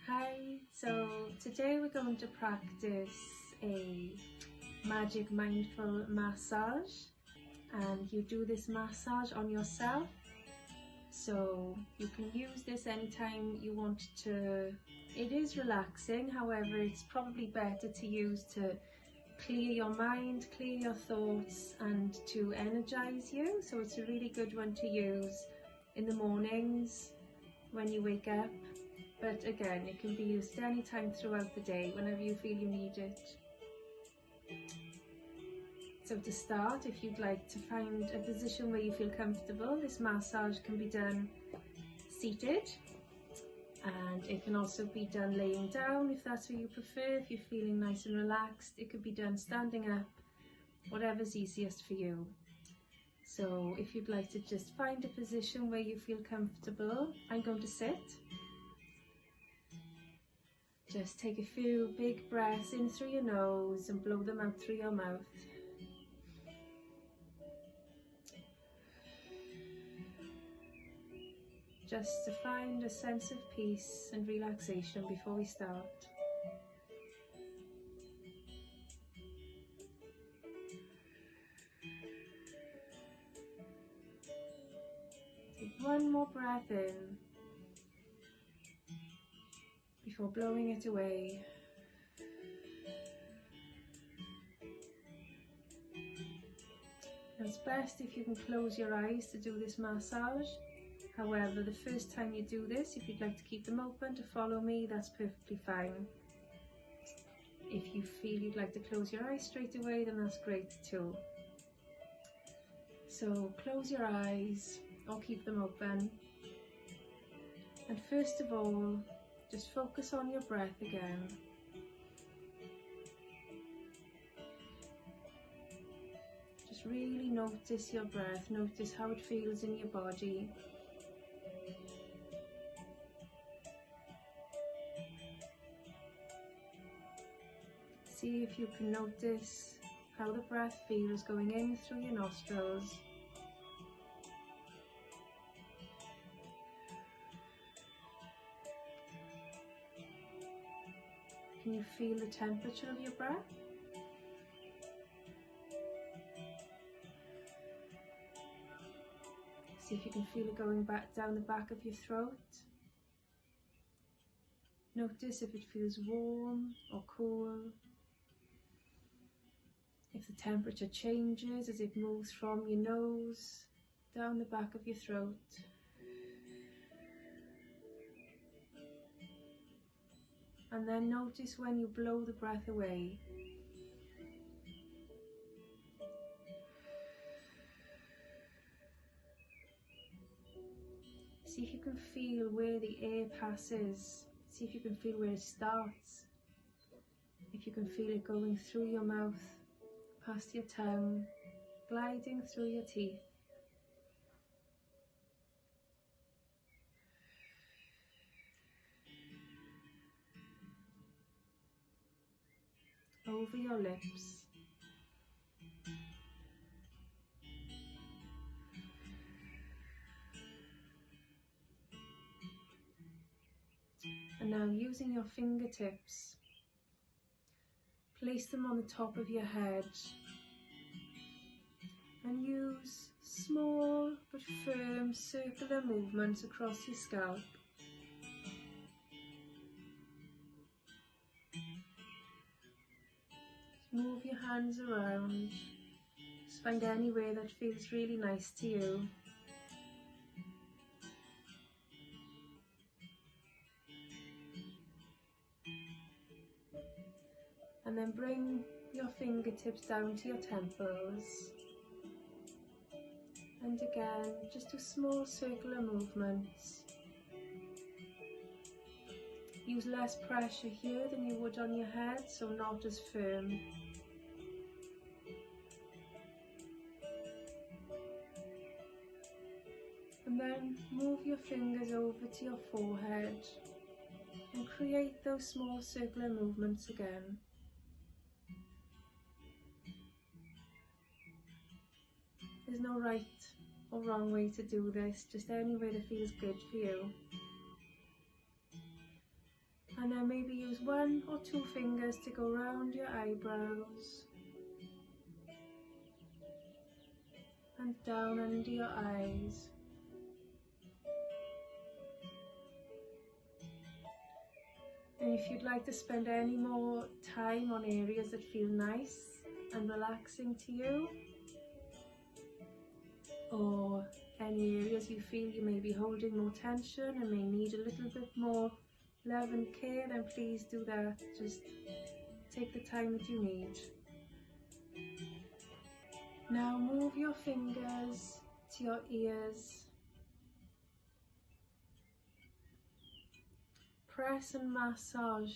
Hi, so today we're going to practice a magic mindful massage, and you do this massage on yourself, so you can use this anytime you want to. It is relaxing, however it's probably better to use to clear your mind, clear your thoughts and to energize you. So it's a really good one to use in the mornings when you wake up. But again, it can be used any time throughout the day, whenever you feel you need it. So to start, if you'd like to find a position where you feel comfortable, this massage can be done seated, and it can also be done laying down if that's what you prefer. If you're feeling nice and relaxed, it could be done standing up, whatever's easiest for you. So if you'd like to just find a position where you feel comfortable, I'm going to sit. Just take a few big breaths in through your nose and blow them out through your mouth. Just to find a sense of peace and relaxation before we start. Take one more breath in before blowing it away. Now it's best if you can close your eyes to do this massage. However, the first time you do this, if you'd like to keep them open to follow me, that's perfectly fine. If you feel you'd like to close your eyes straight away, then that's great too. So close your eyes or keep them open. And first of all, just focus on your breath again. Just really notice your breath, notice how it feels in your body. See if you can notice how the breath feels going in through your nostrils. Can you feel the temperature of your breath? See if you can feel it going back down the back of your throat. Notice if it feels warm or cool. If the temperature changes as it moves from your nose down the back of your throat. And then notice when you blow the breath away. See if you can feel where the air passes. See if you can feel where it starts. If you can feel it going through your mouth, past your tongue, gliding through your teeth. Over your lips. And now using your fingertips, place them on the top of your head and use small but firm circular movements across your scalp. Move your hands around, just find anywhere that feels really nice to you. And then bring your fingertips down to your temples. And again, just do small circular movements. Use less pressure here than you would on your head, so not as firm. And then move your fingers over to your forehead and create those small circular movements again. There's no right or wrong way to do this, just any way that feels good for you. 1 or 2 fingers to go around your eyebrows and down under your eyes. And if you'd like to spend any more time on areas that feel nice and relaxing to you, or any areas you feel you may be holding more tension and may need a little bit more love and care, then please do that. Just take the time that you need. Now move your fingers to your ears. Press and massage